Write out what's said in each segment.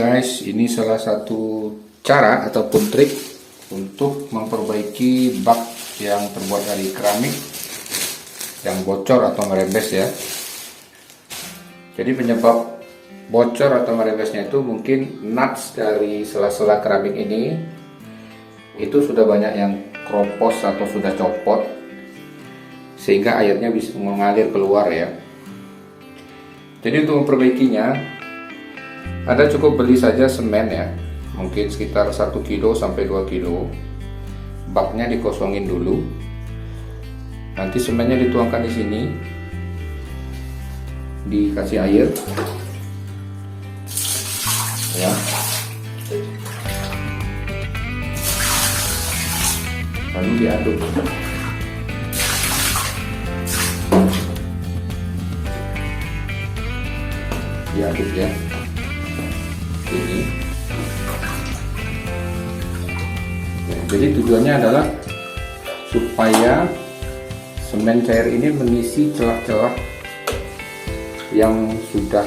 guys, ini salah satu cara ataupun trik untuk memperbaiki bak yang terbuat dari keramik yang bocor atau merembes ya. Jadi penyebab bocor atau merembesnya itu mungkin nuts dari sela-sela keramik ini itu sudah banyak yang kropos atau sudah copot sehingga airnya bisa mengalir keluar ya. Jadi untuk memperbaikinya Anda cukup beli saja semen ya, mungkin sekitar 1 kilo sampai 2 kilo. Baknya dikosongin dulu. Nanti semennya dituangkan di sini. Dikasih air. Ya. Lalu diaduk. Diaduk ya. Ini ya, jadi tujuannya adalah supaya semen cair ini mengisi celah-celah yang sudah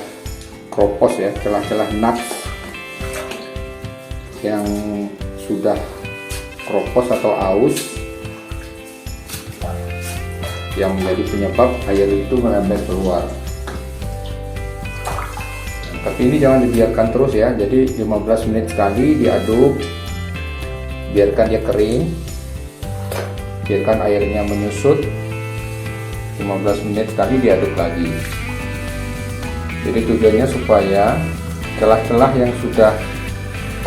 kropos ya, celah-celah nuts yang sudah kropos atau aus yang menjadi penyebab air itu merembes keluar. Tapi ini jangan dibiarkan terus ya, jadi 15 menit sekali diaduk, biarkan dia kering, biarkan airnya menyusut, 15 menit sekali diaduk lagi. Jadi tujuannya supaya celah-celah yang sudah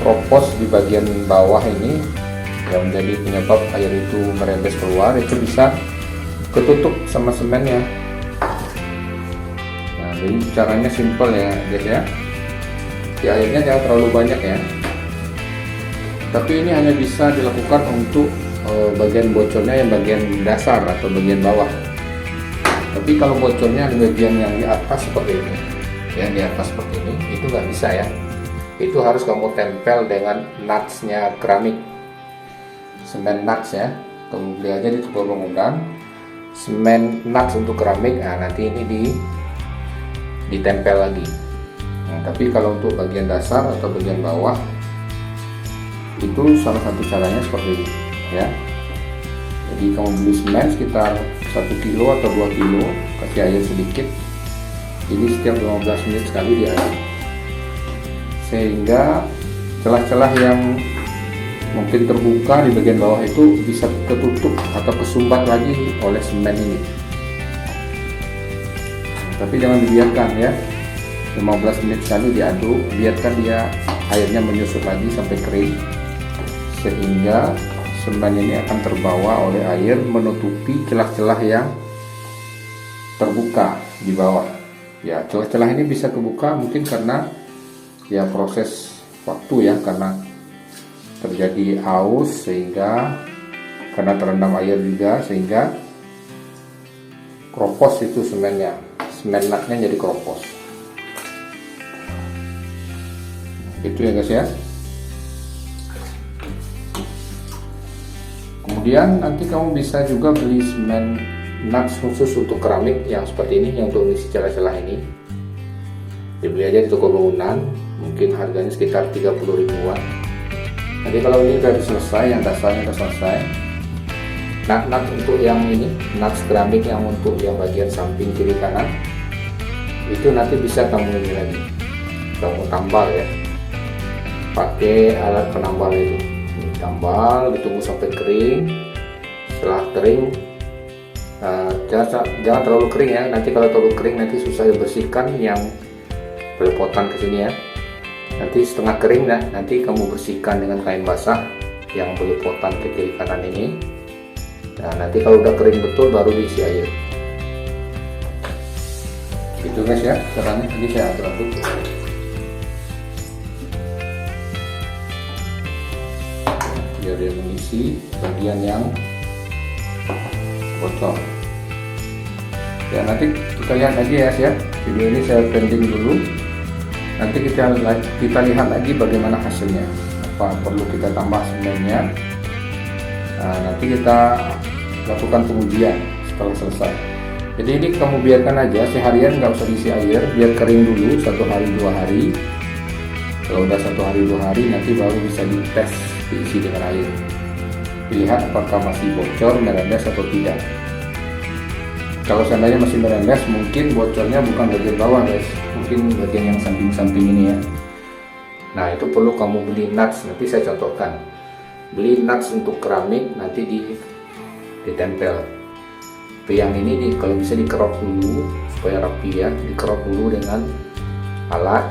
kropos di bagian bawah ini yang menjadi penyebab air itu merembes keluar itu bisa ketutup sama semennya. Jadi caranya simple ya guys ya. Di airnya jangan terlalu banyak ya. Tapi ini hanya bisa dilakukan untuk bagian bocornya yang bagian dasar atau bagian bawah. Tapi kalau bocornya di bagian yang di atas seperti ini, yang di atas seperti ini, itu nggak bisa ya. Itu harus kamu tempel dengan nutsnya keramik, semen nuts ya. Kamu beli aja di toko bangunan, semen nuts untuk keramik. Nah nanti ini ditempel lagi. Nah, tapi kalau untuk bagian dasar atau bagian bawah itu salah satu caranya seperti ini ya. Jadi kamu beli semen sekitar 1 kilo atau 2 kilo, kasih air sedikit. Ini setiap 15 menit sekali diaduk sehingga celah-celah yang mungkin terbuka di bagian bawah itu bisa ketutup atau kesumbat lagi oleh semen ini. Tapi jangan dibiarkan ya, 15 menit sekali diaduk, biarkan dia airnya menyusut lagi sampai kering sehingga semen ini akan terbawa oleh air menutupi celah-celah yang terbuka di bawah ya. Celah-celah ini bisa kebuka mungkin karena ya proses waktu ya, karena terjadi aus sehingga karena terendam air juga sehingga kropos itu semennya, semen nutnya jadi kropos. Itu ya guys ya. Kemudian nanti kamu bisa juga beli semen nuts khusus untuk keramik yang seperti ini, yang untuk mengisi celah-celah ini. Dibeli aja di toko bangunan, mungkin harganya sekitar 30 ribuan. Nanti kalau ini udah selesai, yang dasarnya udah selesai, nut untuk yang ini, nuts keramik yang untuk yang bagian samping kiri kanan itu nanti bisa kamu ini lagi, kamu tambal ya, pakai alat penambal itu. Ini tambal, ditunggu sampai kering. Setelah kering, jangan terlalu kering ya. Nanti kalau terlalu kering nanti susah dibersihkan yang belepotan ke sini ya. Nanti setengah kering nah, nanti kamu bersihkan dengan kain basah yang belepotan ke kiri kanan ini. Nah nanti kalau udah kering betul baru diisi air. Gitu guys ya caranya. Ini saya aduk-aduk. Biar dia mengisi bagian yang bocor. Ya nanti kita lihat lagi ya. Video ini saya pending dulu. Nanti kita lihat lagi bagaimana hasilnya. Apa perlu kita tambah semennya? Nah, nanti kita lakukan pengujian setelah selesai. Jadi ini kamu biarkan aja seharian, nggak usah diisi air, biar kering dulu 1 hari 2 hari. Kalau udah 1 hari 2 hari nanti baru bisa dites, diisi dengan air, dilihat apakah masih bocor, merembes atau tidak. Kalau seandainya masih merembes, mungkin bocornya bukan bagian bawah guys, mungkin bagian yang samping-samping ini ya. Nah itu perlu kamu beli nuts, nanti saya contohkan. Beli nuts untuk keramik, nanti ditempel. Yang ini kalau bisa dikerok dulu supaya rapi ya, dikerok dulu dengan alat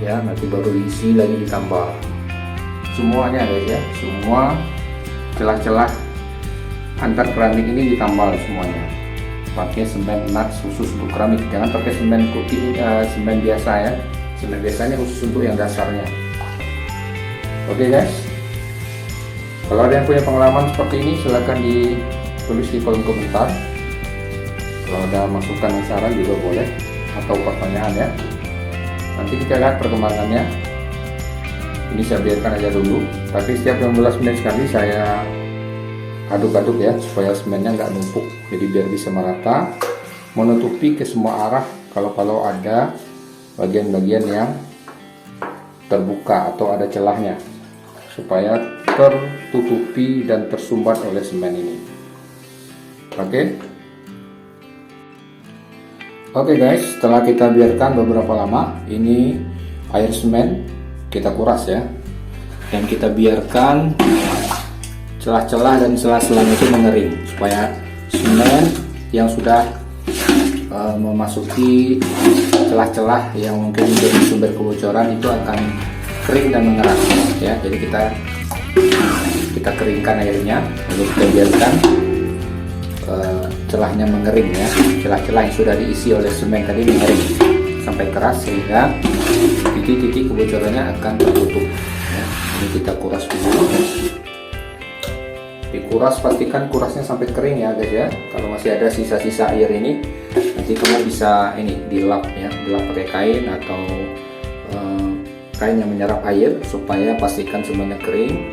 ya, nanti baru diisi lagi, ditambal semuanya guys ya, semua celah-celah antar keramik ini ditambal semuanya pakai semen nuts khusus untuk keramik. Jangan pakai semen putih, semen biasa ya, semen biasanya khusus untuk yang dasarnya. Oke guys, kalau ada yang punya pengalaman seperti ini silahkan ditulis di kolom komentar. Kalau ada masukan dan saran juga boleh, atau pertanyaan ya, nanti kita lihat perkembangannya. Ini saya biarkan aja dulu, tapi setiap 15 menit sekali saya aduk-aduk ya, supaya semennya nggak numpuk, jadi biar bisa merata, menutupi ke semua arah. Kalau ada bagian-bagian yang terbuka atau ada celahnya, supaya tertutupi dan tersumbat oleh semen ini. Oke guys, setelah kita biarkan beberapa lama, ini air semen kita kuras ya, dan kita biarkan celah-celah dan selang-selang itu mengering, supaya semen yang sudah memasuki celah-celah yang mungkin menjadi sumber kebocoran itu akan kering dan mengeras ya. Jadi kita keringkan airnya, lalu kita biarkan celahnya mengering ya, celah-celah yang sudah diisi oleh semen tadi mengering sampai keras, sehingga titik-titik kebocorannya akan tertutup ya. Ini kita kuras dulu, dikuras, pastikan kurasnya sampai kering ya guys ya. Kalau masih ada sisa-sisa air ini, nanti kamu bisa ini dilap ya, dilap pakai kain atau kain yang menyerap air, supaya pastikan semuanya kering.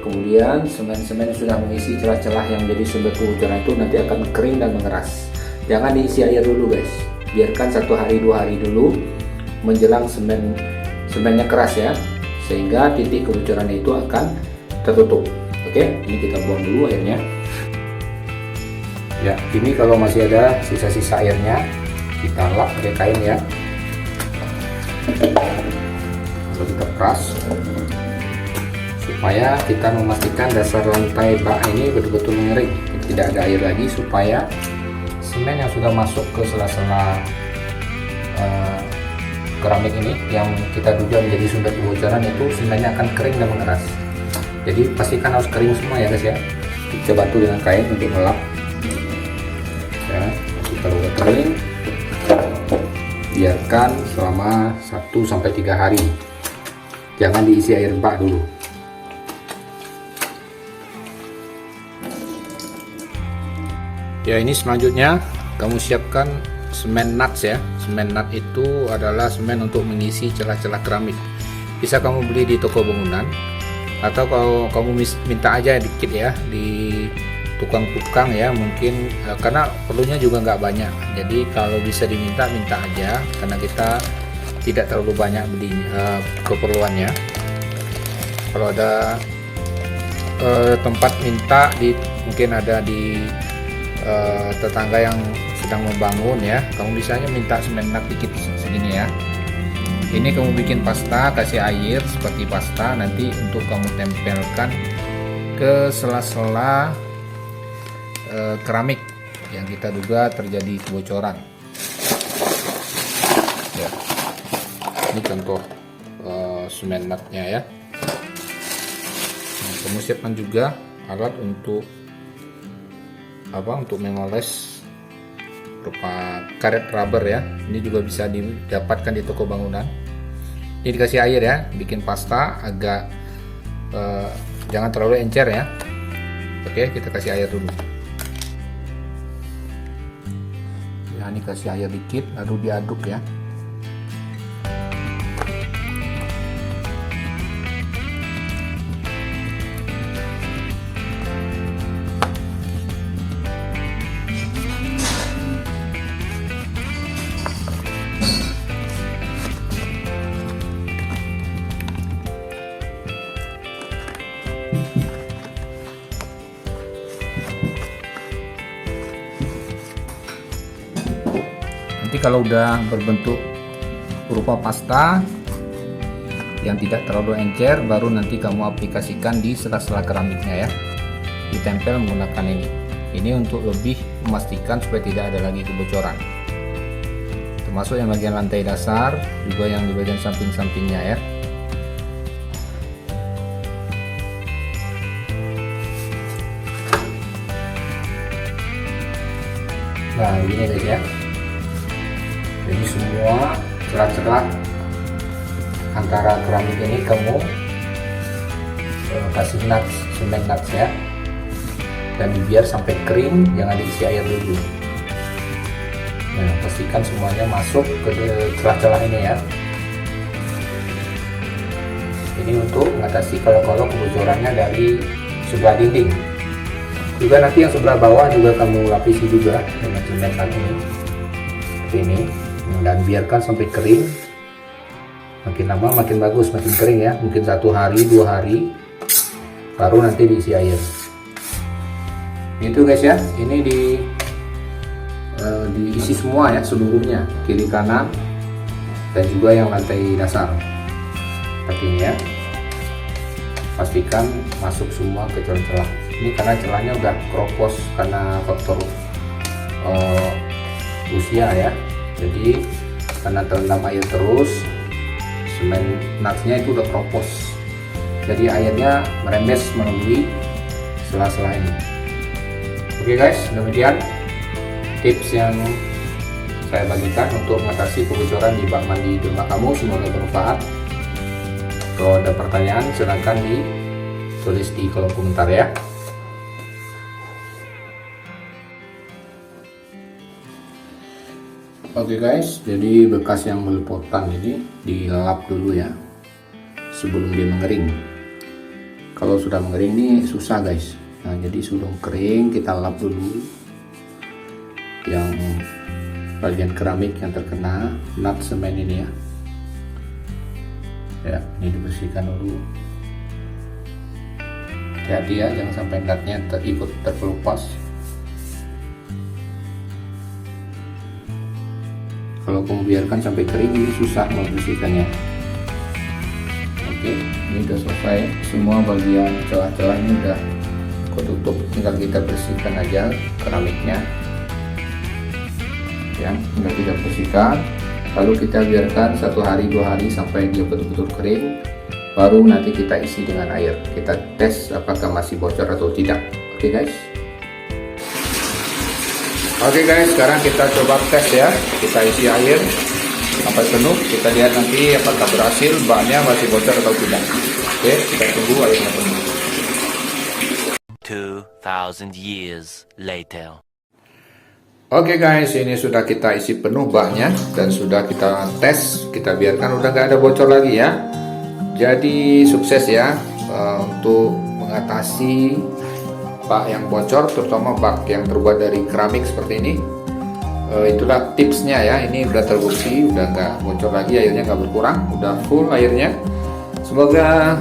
Kemudian semen-semen yang sudah mengisi celah-celah yang jadi sumber kebocoran itu nanti akan kering dan mengeras. Jangan diisi air dulu guys, biarkan 1 hari 2 hari dulu menjelang semennya keras ya, sehingga titik kebocorannya itu akan tertutup. Oke, ini kita buang dulu airnya ya. Ini kalau masih ada sisa-sisa airnya, kita lap pakai kain ya, lalu kita peras supaya kita memastikan dasar lantai bak ini betul-betul mengering, tidak ada air lagi, supaya semen yang sudah masuk ke sela-sela keramik ini yang kita duga menjadi sumber kebocoran itu semennya akan kering dan mengeras. Jadi pastikan harus kering semua ya guys ya. Kita bantu dengan kain untuk melap ya. Kalau udah kering, biarkan selama 1-3 hari, jangan diisi air bak dulu. Ya, ini selanjutnya kamu siapkan semen nuts ya. Semen nut itu adalah semen untuk mengisi celah-celah keramik. Bisa kamu beli di toko bangunan, atau kalau kamu minta aja dikit ya di tukang-tukang ya, mungkin karena perlunya juga nggak banyak. Jadi kalau bisa diminta, minta aja, karena kita tidak terlalu banyak beli keperluannya. Kalau ada tempat minta mungkin ada di tetangga yang sedang membangun ya, kamu bisanya minta semen nut dikit segini ya. Ini kamu bikin pasta, kasih air seperti pasta, nanti untuk kamu tempelkan ke sela-sela keramik yang kita duga terjadi kebocoran ya. Ini contoh semen nutnya ya. Nah, kamu siapkan juga alat untuk mengoles berupa karet rubber ya. Ini juga bisa didapatkan di toko bangunan. Ini dikasih air ya, bikin pasta agak jangan terlalu encer ya. Oke, kita kasih air dulu ya. Ini kasih air dikit, lalu diaduk ya. kalau udah berbentuk berupa pasta yang tidak terlalu encer, baru nanti kamu aplikasikan di sela-sela keramiknya ya, ditempel menggunakan ini untuk lebih memastikan supaya tidak ada lagi kebocoran, termasuk yang bagian lantai dasar, juga yang di bagian samping-sampingnya ya. Nah begini guys ya, jadi semua celah-celah antara keramik ini kamu kasih nuts, semen nuts ya, dan biar sampai kering, jangan diisi air dulu. Nah pastikan semuanya masuk ke celah-celah ini ya. Ini untuk mengatasi kalau kebocorannya dari sebelah dinding. Juga nanti yang sebelah bawah juga kamu lapisi juga dengan semen nuts ini, seperti ini, dan biarkan sampai kering. Makin lama makin bagus, makin kering ya, mungkin 1 hari 2 hari baru nanti diisi air. Itu guys ya, ini diisi semua ya, seluruhnya, kiri kanan dan juga yang lantai dasar seperti ini ya. Pastikan masuk semua ke celah-celah ini, karena celahnya udah keropos karena faktor usia ya, jadi karena terendam air terus, semen nutsnya itu udah keropos, jadi airnya merembes melalui sela-sela ini. Oke guys, demikian tips yang saya bagikan untuk mengatasi kebocoran di bak mandi di rumah kamu. Semoga bermanfaat. Kalau ada pertanyaan silahkan ditulis di kolom komentar ya. Oke guys, jadi bekas yang belepotan ini dilap dulu ya sebelum dia mengering. Kalau sudah mengering ini susah guys. Nah jadi sebelum kering kita lap dulu yang bagian keramik yang terkena nut semen ini ya. Ya, ini dibersihkan dulu. Hati-hati ya, jangan sampai nutnya ikut terkelupas. Kalau kamu biarkan sampai kering ini susah membersihkannya. Oke, ini udah selesai. Semua bagian celah-celah ini udah ketutup, tinggal kita bersihkan aja keramiknya. Ya, tinggal kita bersihkan. Lalu kita biarkan 1 hari 2 hari sampai dia betul-betul kering. Baru nanti kita isi dengan air. Kita tes apakah masih bocor atau tidak. Oke guys. Oke guys, sekarang kita coba tes ya. Kita isi air sampai penuh. Kita lihat nanti apakah berhasil, baknya masih bocor atau tidak. Oke, kita tunggu airnya penuh. 2000 years later. Oke guys, ini sudah kita isi penuh baknya dan sudah kita tes. Kita biarkan udah gak ada bocor lagi ya. Jadi sukses ya untuk mengatasi bak yang bocor, terutama bak yang terbuat dari keramik seperti ini. Itulah tipsnya ya. Ini udah terbukti, udah nggak bocor lagi, airnya nggak berkurang, udah full airnya. Semoga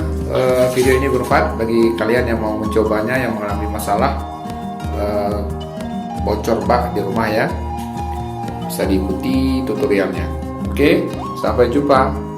video ini bermanfaat bagi kalian yang mau mencobanya, yang mengalami masalah bocor bak di rumah ya. Bisa diikuti tutorialnya. Oke, sampai jumpa.